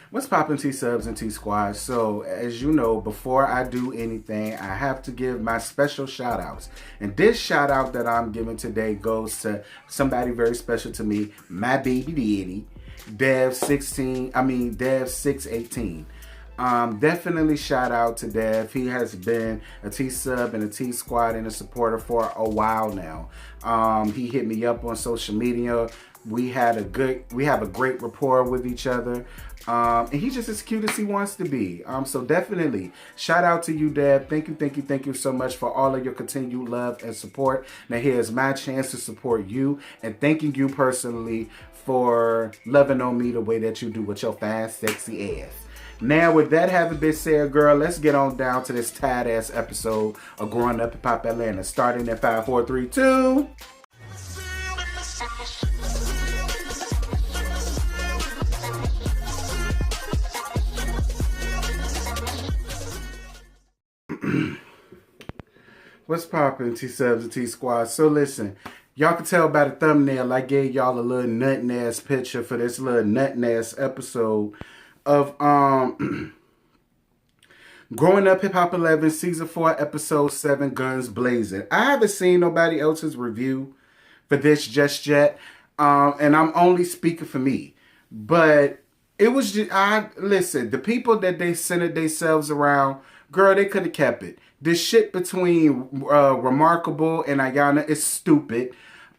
What's poppin' T-Subs and T-Squad? So, as you know, before I do anything, I have to give my special shout-outs. And this shout-out that I'm giving today goes to somebody very special to me, my baby daddy, Dev618. Definitely shout out to Dev. He has been a T-Sub and a T-Squad and a supporter for a while now. He hit me up on social media. We have a great rapport with each other. And he's just as cute as he wants to be. So definitely shout out to you, Dev. Thank you so much for all of your continued love and support. Now here's my chance to support you and thanking you personally for loving on me the way that you do with your fine, sexy ass. Now, with that having been said, girl, let's get on down to this tight ass episode of Growing Up in Pop Atlanta. Starting at 5, 4, 3, 2. What's poppin', T-Subs and T-Squad? So listen, y'all can tell by the thumbnail I gave y'all a little nuttin' ass picture for this little nuttin' ass episode of Growing Up Hip Hop 11 Season 4 Episode 7 Guns Blazing. I haven't seen nobody else's review for this just yet, and I'm only speaking for me. But it was just, listen, the people that they centered themselves around, girl, they could have kept it. This shit between Remarkable and Ayana is stupid.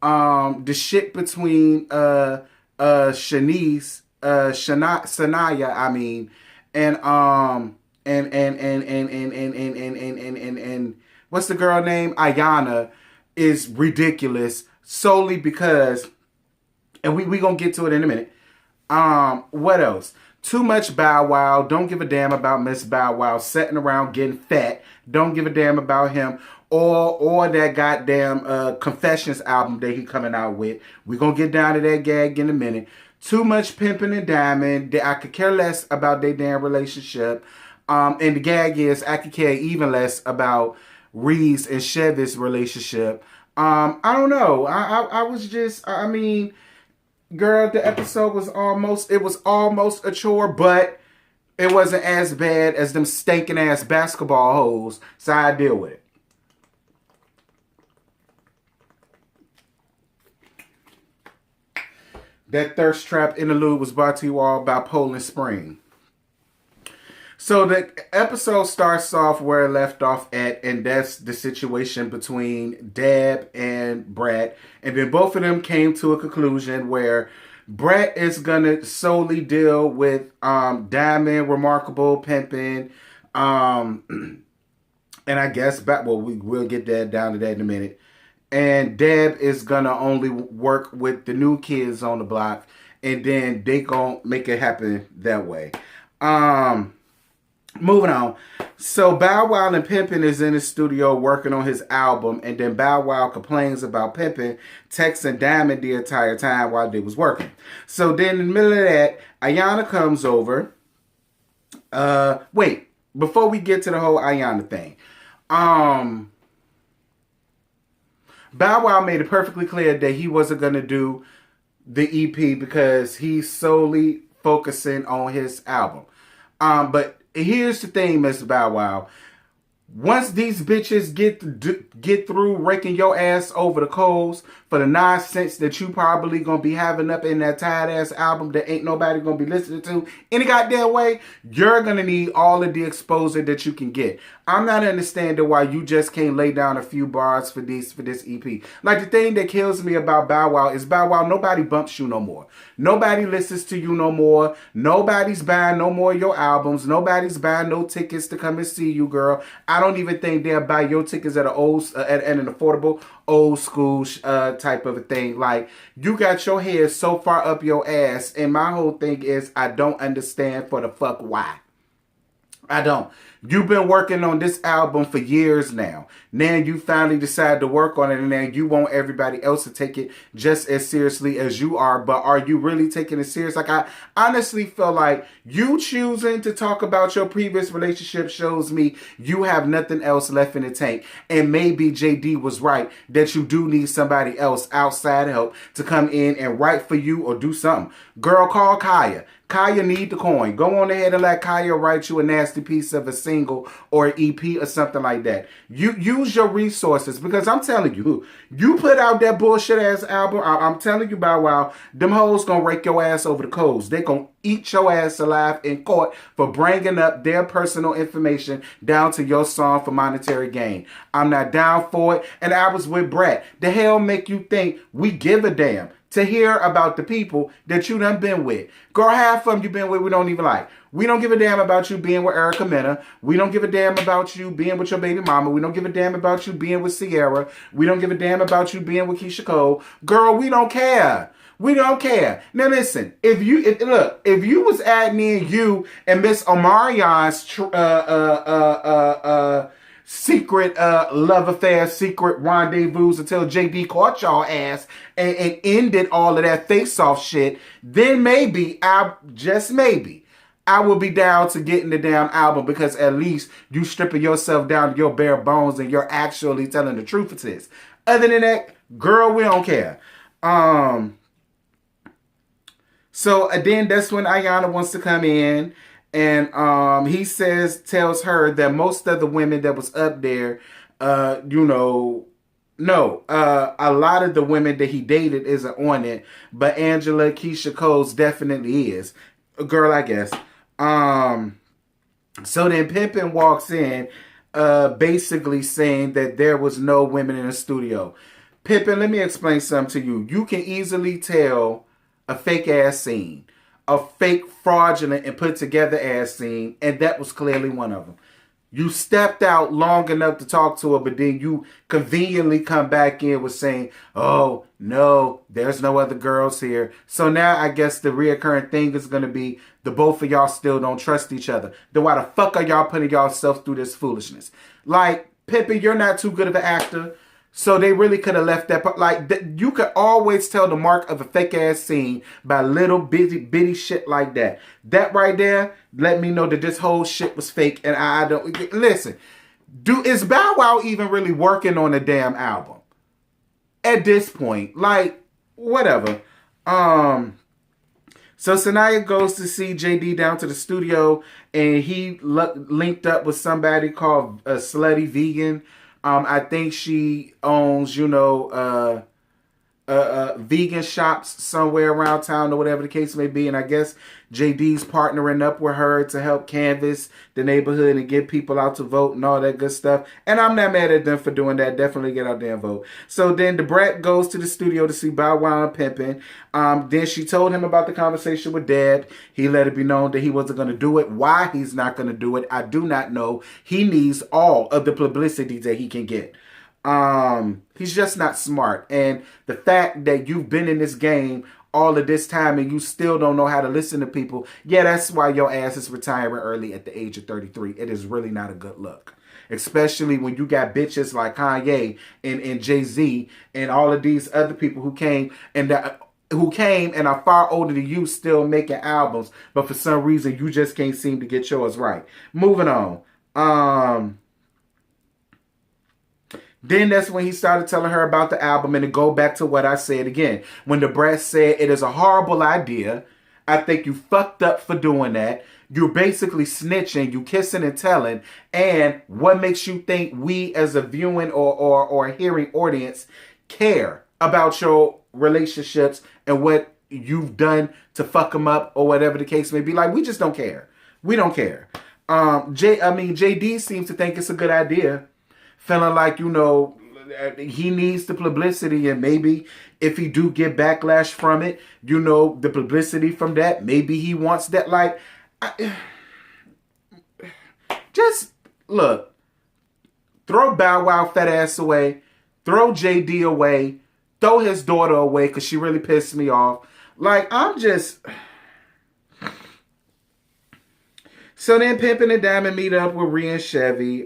The shit between Shanice, Sanaya, I mean, and what's the girl name? Ayana is ridiculous solely because, and we gonna get to it in a minute. What else? Too much Bow Wow. Don't give a damn about Miss Bow Wow sitting around getting fat. Don't give a damn about him or that goddamn Confessions album that he coming out with. We gonna get down to that gag in a minute. Too much Pimpin' and Diamond. I could care less about their damn relationship. And the gag is I could care even less about Reeves and Chevy's relationship. I don't know. I was just, I mean, girl, the episode was almost a chore, but it wasn't as bad as them stinking ass basketball hoes, so I deal with it. That thirst trap interlude was brought to you all by Poland Spring. So the episode starts off where it left off at, and that's the situation between Dab and Brett. And then both of them came to a conclusion where Brett is gonna solely deal with Diamond, Remarkable, Pimpin', and I guess we'll get that down to that in a minute. And Deb is gonna only work with the new kids on the block, and then they gonna make it happen that way. Moving on. So Bow Wow and Pimpin' is in the studio working on his album, and then Bow Wow complains about Pimpin' texting Diamond the entire time while they was working. So then in the middle of that, Ayana comes over. Wait, before we get to the whole Ayana thing, Bow Wow made it perfectly clear that he wasn't gonna do the EP because he's solely focusing on his album. But here's the thing, Mr. Bow Wow. Once these bitches get through raking your ass over the coals for the nonsense that you probably gonna be having up in that tired ass album that ain't nobody gonna be listening to any goddamn way, you're gonna need all of the exposure that you can get. I'm not understanding why you just can't lay down a few bars for this EP. Like, the thing that kills me about Bow Wow is Bow Wow, nobody bumps you no more. Nobody listens to you no more. Nobody's buying no more of your albums. Nobody's buying no tickets to come and see you, girl. I don't even think they'll buy your tickets at an affordable old school type of a thing. Like, you got your head so far up your ass, and my whole thing is I don't understand for the fuck why. I don't. You've been working on this album for years now. Now you finally decide to work on it, and now you want everybody else to take it just as seriously as you are. But are you really taking it serious? Like, I honestly feel like you choosing to talk about your previous relationship shows me you have nothing else left in the tank. And maybe JD was right that you do need somebody else outside help to come in and write for you or do something. Girl, call Kaya. Kaya need the coin. Go on ahead and let Kaya write you a nasty piece of a single or an EP or something like that. You use your resources, because I'm telling you, you put out that bullshit ass album. I'm telling you, Bow Wow, them hoes gonna rake your ass over the coals. They gonna eat your ass alive in court for bringing up their personal information down to your song for monetary gain. I'm not down for it. And I was with Brett. The hell make you think we give a damn to hear about the people that you done been with? Girl, half of them you been with we don't even like. We don't give a damn about you being with Erica Mena. We don't give a damn about you being with your baby mama. We don't give a damn about you being with Sierra. We don't give a damn about you being with Keisha Cole. Girl, we don't care. We don't care. Now listen, if you was adding in you and Miss Omarion's secret love affair, secret rendezvous until JD caught y'all ass and ended all of that face-off shit, then maybe, I will be down to getting the damn album, because at least you stripping yourself down to your bare bones and you're actually telling the truth of this. Other than that, girl, we don't care. So then that's when Ayana wants to come in, and he tells her that most of the women that was up there, a lot of the women that he dated isn't on it, but Angela Keisha Cole's definitely is. Girl, I guess. So then Pimpin walks in, basically saying that there was no women in the studio. Pimpin, let me explain something to you. You can easily tell a fake ass scene, a fake, fraudulent, and put together ass scene, and that was clearly one of them. You stepped out long enough to talk to her, but then you conveniently come back in with saying, oh, no, there's no other girls here. So now I guess the reoccurring thing is going to be the both of y'all still don't trust each other. Then why the fuck are y'all putting yourself through this foolishness? Like, Pippin, you're not too good of an actor. So they really could have left that part. Like, you could always tell the mark of a fake ass scene by little bitty shit like that. That right there let me know that this whole shit was fake. And I don't listen. Is Bow Wow even really working on a damn album at this point? Like, whatever. So Sanaya goes to see JD down to the studio, and he linked up with somebody called a Slutty Vegan. I think she owns, vegan shops somewhere around town or whatever the case may be. And I guess JD's partnering up with her to help canvass the neighborhood and get people out to vote and all that good stuff. And I'm not mad at them for doing that. Definitely get out there and vote. So then the brat goes to the studio to see Bow Wow and Pimpin'. Then she told him about the conversation with Dad. He let it be known that he wasn't going to do it. Why he's not going to do it, I do not know. He needs all of the publicity that he can get. He's just not smart. And the fact that you've been in this game all of this time and you still don't know how to listen to people, yeah, that's why your ass is retiring early at the age of 33. It is really not a good look. Especially when you got bitches like Kanye and Jay-Z and all of these other people who came and are far older than you, still making albums, but for some reason you just can't seem to get yours right. Moving on. Then that's when he started telling her about the album, and to go back to what I said again. When the brat said it is a horrible idea, I think you fucked up for doing that. You're basically snitching, you kissing and telling, and what makes you think we as a viewing or hearing audience care about your relationships and what you've done to fuck them up or whatever the case may be? Like, we just don't care. We don't care. JD seems to think it's a good idea. Feeling like, he needs the publicity, and maybe if he do get backlash from it, the publicity from that, maybe he wants that. Like, just look, throw Bow Wow fat ass away, throw JD away, throw his daughter away because she really pissed me off. Like, I'm just... So then Pimpin' and Diamond meet up with Rhea and Chevy.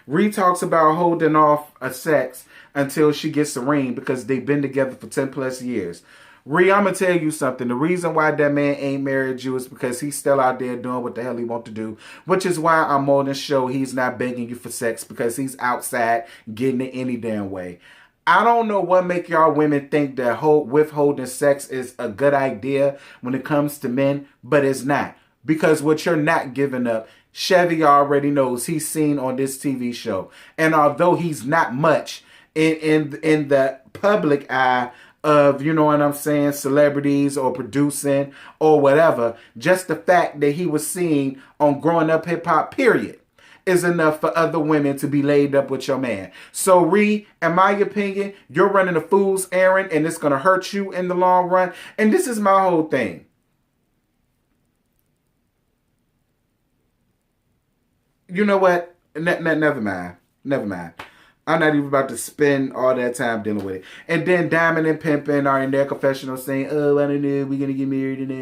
Rhea talks about holding off a sex until she gets the ring because they've been together for 10 plus years. Rhea, I'm going to tell you something. The reason why that man ain't married you is because he's still out there doing what the hell he want to do. Which is why I'm more than sure he's not begging you for sex, because he's outside getting it any damn way. I don't know what make y'all women think that withholding sex is a good idea when it comes to men, but it's not. Because what you're not giving up, Chevy already knows. He's seen on this TV show. And although he's not much in the public eye of, you know what I'm saying, celebrities or producing or whatever, just the fact that he was seen on Growing Up Hip Hop, period, is enough for other women to be laid up with your man. So, Ree, in my opinion, you're running a fool's errand and it's going to hurt you in the long run. And this is my whole thing. You know what? Never mind. Never mind. I'm not even about to spend all that time dealing with it. And then Diamond and Pimpin are in their confessional saying, oh, I don't know, we're going to get married and I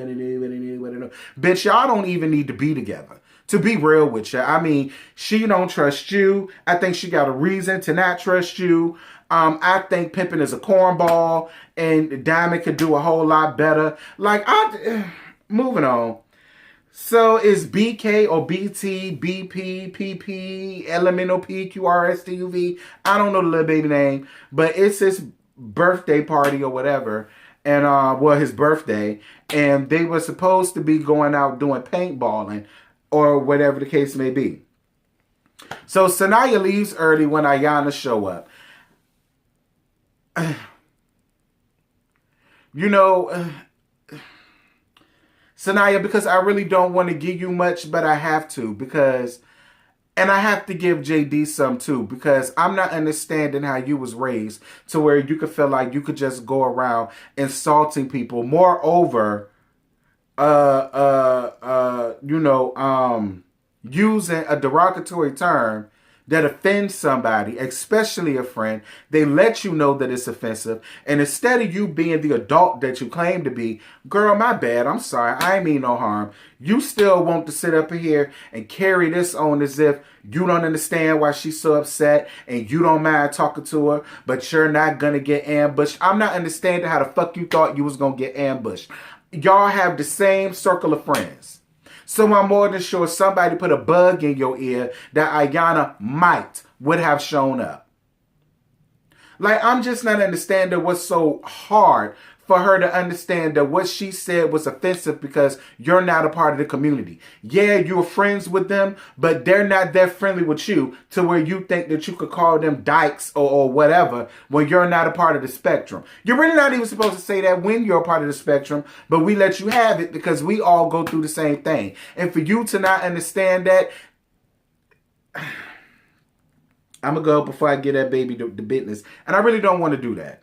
don't know. Bitch, y'all don't even need to be together. To be real with you. I mean, she don't trust you. I think she got a reason to not trust you. I think Pimpin is a cornball and Diamond could do a whole lot better. Like, moving on. So is BK or BT, BP, PP, Elemental PQRSTUV. I don't know the little baby name, but it's his birthday party or whatever. And, his birthday. And they were supposed to be going out doing paintballing or whatever the case may be. So Sanaya leaves early when Ayana show up. Sanaya, because I really don't want to give you much, but I have to, and I have to give JD some too, because I'm not understanding how you was raised to where you could feel like you could just go around insulting people. Moreover, using a derogatory term that offends somebody, especially a friend. They let you know that it's offensive. And instead of you being the adult that you claim to be, girl, my bad, I'm sorry, I ain't mean no harm. You still want to sit up here and carry this on as if you don't understand why she's so upset and you don't mind talking to her, but you're not going to get ambushed. I'm not understanding how the fuck you thought you was going to get ambushed. Y'all have the same circle of friends. So I'm more than sure somebody put a bug in your ear that Ayana would have shown up. Like, I'm just not understanding what's so hard for her to understand that what she said was offensive because you're not a part of the community. Yeah, you're friends with them, but they're not that friendly with you to where you think that you could call them dykes or whatever when you're not a part of the spectrum. You're really not even supposed to say that when you're a part of the spectrum, but we let you have it because we all go through the same thing. And for you to not understand that, I'm going to go before I get that baby the business. And I really don't want to do that.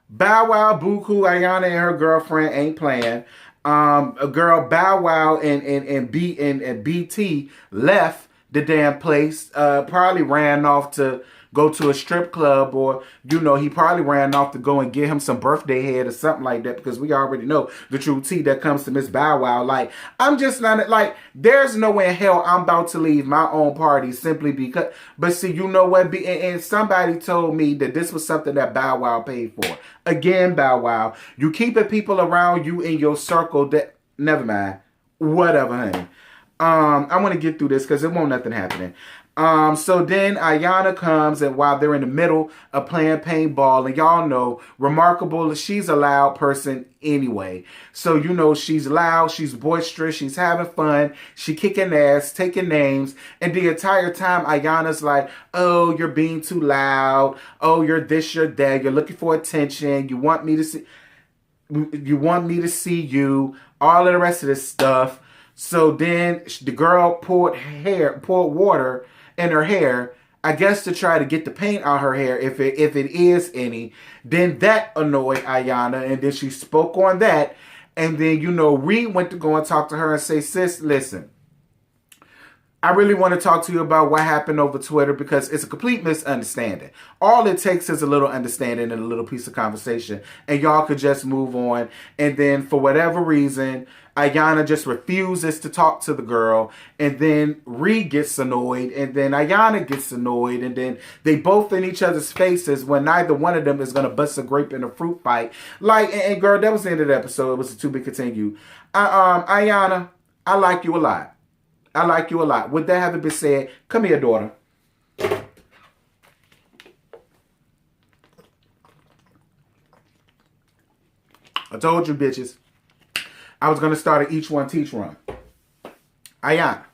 Bow Wow, Buku, Ayana, and her girlfriend ain't playing. A girl, Bow Wow and BT left the damn place. Probably ran off to go to a strip club, or he probably ran off to go and get him some birthday head or something like that, because we already know the true tea that comes to Miss Bow Wow. Like, I'm just not, like, there's no way in hell I'm about to leave my own party simply because, but see, you know what, and somebody told me that this was something that Bow Wow paid for. Again, Bow Wow, you keeping people around you in your circle that, never mind, whatever, honey. I want to get through this because it won't nothing happening. So then Ayana comes, and while they're in the middle of playing paintball, and y'all know, Remarkable, she's a loud person anyway. So, she's loud, she's boisterous, she's having fun, she kicking ass, taking names, and the entire time Ayana's like, oh, you're being too loud, oh, you're this, you're that, you're looking for attention, you want me to see you, all of the rest of this stuff. So then the girl poured water in her hair, I guess to try to get the paint out her hair, if it is any. Then that annoyed Ayana, and then she spoke on that. And then, Reed went to go and talk to her and say, sis, listen, I really want to talk to you about what happened over Twitter, because it's a complete misunderstanding. All it takes is a little understanding and a little piece of conversation, and y'all could just move on. And then for whatever reason, Ayana just refuses to talk to the girl, and then Reed gets annoyed, and then Ayana gets annoyed, and then they both in each other's faces when neither one of them is going to bust a grape in a fruit fight. Like, and girl, that was the end of the episode. It was a to be continued. Ayana, I like you a lot. I like you a lot. With that having been said, come here, daughter. I told you bitches I was going to start an each one teach run. Ayana,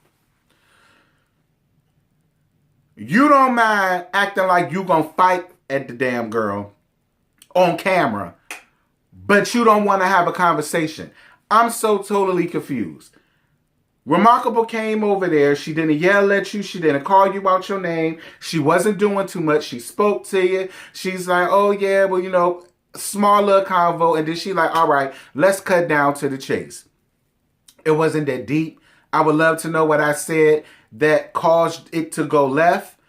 you don't mind acting like you going to fight at the damn girl on camera, but you don't want to have a conversation. I'm so totally confused. Remarkable came over there. She didn't yell at you. She didn't call you out your name. She wasn't doing too much. She spoke to you. She's like, oh yeah, well, you know, small little convo. And then she like, all right, let's cut down to the chase. It wasn't that deep. I would love to know what I said that caused it to go left.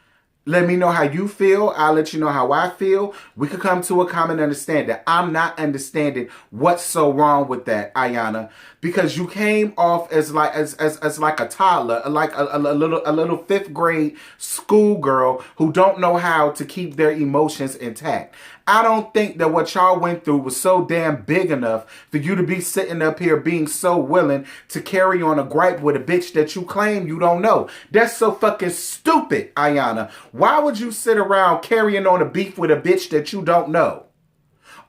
Let me know how you feel. I'll let you know how I feel. We could come to a common understanding. I'm not understanding what's so wrong with that, Ayana, because you came off as like a toddler, like a little fifth grade schoolgirl who don't know how to keep their emotions intact. I don't think that what y'all went through was so damn big enough for you to be sitting up here being so willing to carry on a gripe with a bitch that you claim you don't know. That's so fucking stupid, Ayana. Why would you sit around carrying on a beef with a bitch that you don't know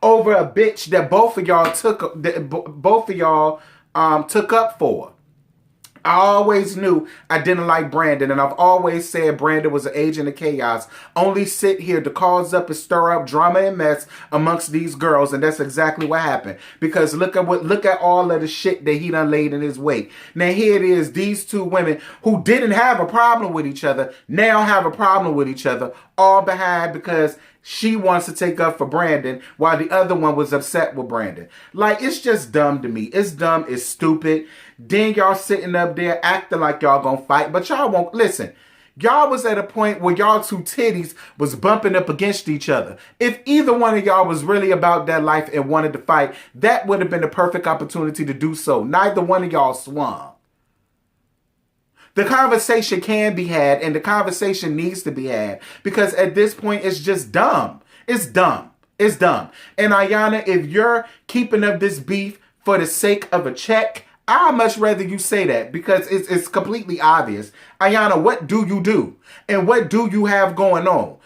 over a bitch that both of y'all took up for? I always knew I didn't like Brandon, and I've always said Brandon was an agent of chaos. Only sit here to cause up and stir up drama and mess amongst these girls, and that's exactly what happened. Because look at all of the shit that he done laid in his wake. Now here it is, these two women who didn't have a problem with each other now have a problem with each other, all behind because she wants to take up for Brandon while the other one was upset with Brandon. Like, it's just dumb to me. It's dumb. It's stupid. Then y'all sitting up there acting like y'all gonna fight, but y'all won't. Listen, y'all was at a point where y'all two titties was bumping up against each other. If either one of y'all was really about that life and wanted to fight, that would have been the perfect opportunity to do so. Neither one of y'all swung. The conversation can be had, and the conversation needs to be had, because at this point, it's just dumb. It's dumb. It's dumb. And Ayana, if you're keeping up this beef for the sake of a check, I'd much rather you say that, because it's completely obvious. Ayana, what do you do? And what do you have going on?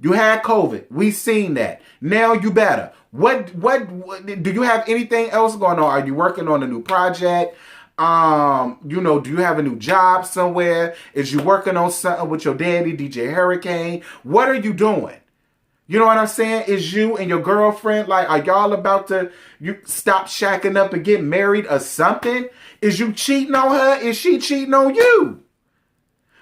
You had COVID. We seen that. Now you better. What do you have anything else going on? Are you working on a new project? You know, do you have a new job somewhere? Is you working on something with your daddy, DJ Hurricane? What are you doing? You know what I'm saying? Is you and your girlfriend, like, are y'all about to stop shacking up and get married or something? Is you cheating on her? Is she cheating on you?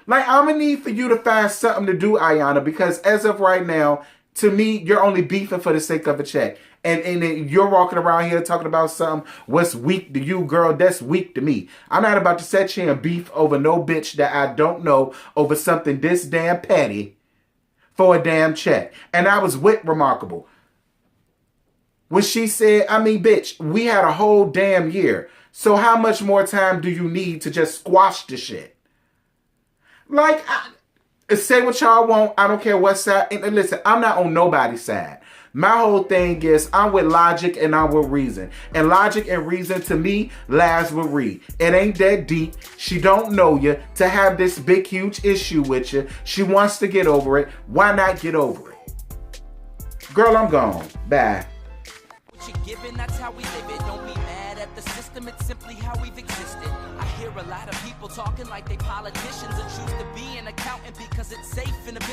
Like, I'm gonna need for you to find something to do, Ayana, because as of right now, to me, you're only beefing for the sake of a check. And then you're walking around here talking about something, what's weak to you, girl, that's weak to me. I'm not about to set you in beef over no bitch that I don't know over something this damn petty for a damn check. And I was with Remarkable when she said, I mean, bitch, we had a whole damn year. So how much more time do you need to just squash the shit? Like, say what y'all want. I don't care what side. And listen, I'm not on nobody's side. My whole thing is I'm with logic and I'm with reason. And logic and reason to me lies with Reed. It ain't that deep. She don't know you to have this big, huge issue with you. She wants to get over it. Why not get over it? Girl, I'm gone. Bye. What you're giving, that's how we live it. Don't be mad at the system. It's simply how we've existed. I hear a lot of people talking like they politicians and choose to be an accountant because it's safe in a business.